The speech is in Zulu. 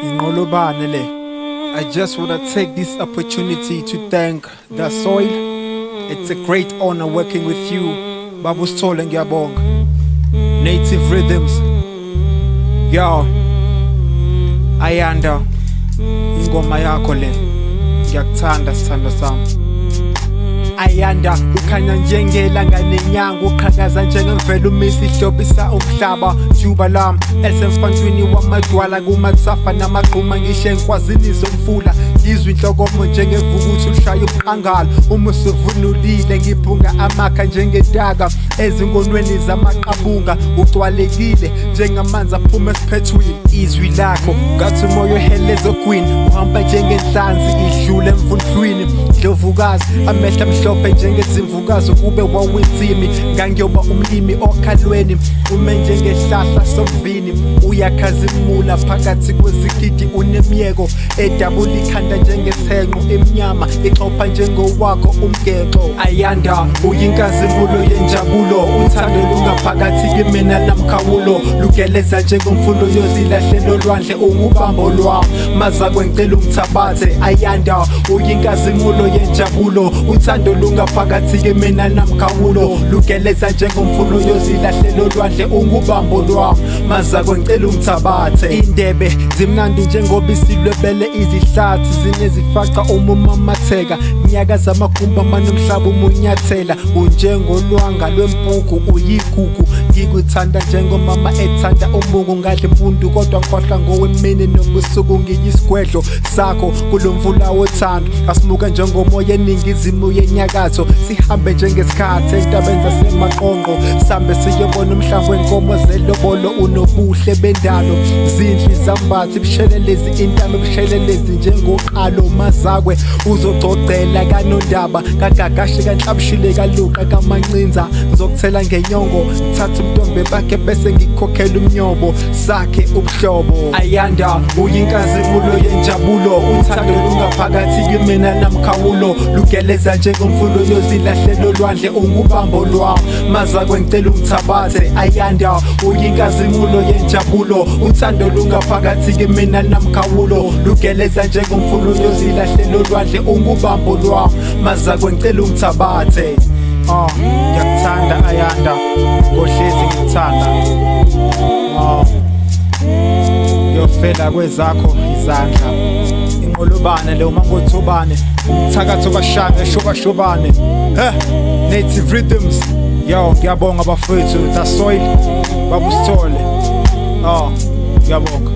Ngubane le. I just want to take this opportunity to thank the soil. It's a great honor working with you. Babu Sithole ngiyabonga. Native rhythms. Yo. Ayanda. Ingoma yakho le. Ngiyakuthanda sithando sami. Ayanda ukhanya njengelanga nenyanga uqhakaza njengemvelo umisi ihlobisa umhlaba juba lami esemfantwini wamadwala kumatsafa namagquma ngisho enkwazini zomfula ngizwe inhlokomo njengevukuthi ushaya umqangala uma usuvunulile ngiphunga amakha njengedaka ezingonweni zamaqabunga ugcwalekile njengamanzi aphuma esiphethweni izwi lakho ngathi umoya oheleza ogwini uhamba njengenhlanzi idlule emfundlwini Ndlovukazi amehla mhlophe njengezimvukazi kube wawinzimi ngangiyoba umlimi okhalweni ume njengehlahla somvini uyakhazimula phakathi kwezigidi unemiyeko edabula ikhanda njengesenqo emnyama ixopha njengowakho umgexo ayanda uyinkazimulo yenjabulo uthando lungaphakathi kimina namkhawulo lugeleza njengomfundo yozilahlelo lwandle ungubambo lwami mazakwe ngicela ungithabathe ayanda uyinkazimulo yenjabulo uthando lungaphakathi kimina namkhawulo lugeleza njengomfundo yozilahlelo lwandle ungubambo lwami mazakwe ngicela ungithabathe indebe zimnandi njengobisi lwebele izihlathi zinezifaca umumamatheka nyaka zamagumba manomhlaba umunyathela unjengolwanga lwempuku uyigugu ngikuthanda njengomama ethanda umungu ngadle impundu kodwa khohla ngowemini nobusuku ngiyisigwedlo sakho kulomvula wothando asimuka njengomoya eningizimu yenyakatho sihambe njengesikhathi entabeni zaseMaqongqo sambe siyobona umhlambi wenkomo zelobolo unobuhle bendalo zindli zambathi ibishelelezi intamo ibishelelezi njengoqalo mazakwe uzogcogcela kanondaba kagagashe kanhlabishile kaluqa kamancinza ngizokuthela ngenyongo ngithatha umntombe bakhe bese ngikhokhela umnyobo sakhe ubuhlobo ayanda uyinkazimulo yenjabulo uthando lungaphakathi kimina namkhawulo lugeleza njengomfundo yozilahlelo lwandle ungubambo lwami mazakwe ngicela ungithabathe ayanda uyinkazimulo yenjabulo uthando lungaphakathi kimina namkhawulo lugeleza njengomfundo yozilahlelo lwandle ungubambo lwami mazakwe ngicela ungithabathe ngiyakuthanda ayanda ngohlezi ngikuthanda ngiyofela kwezakho izandla Ngubane le umangothubane umthakatho kashange shobashobane native rhythms yo ngiyabonga bafethu the soil Babu Sithole ngiyabonga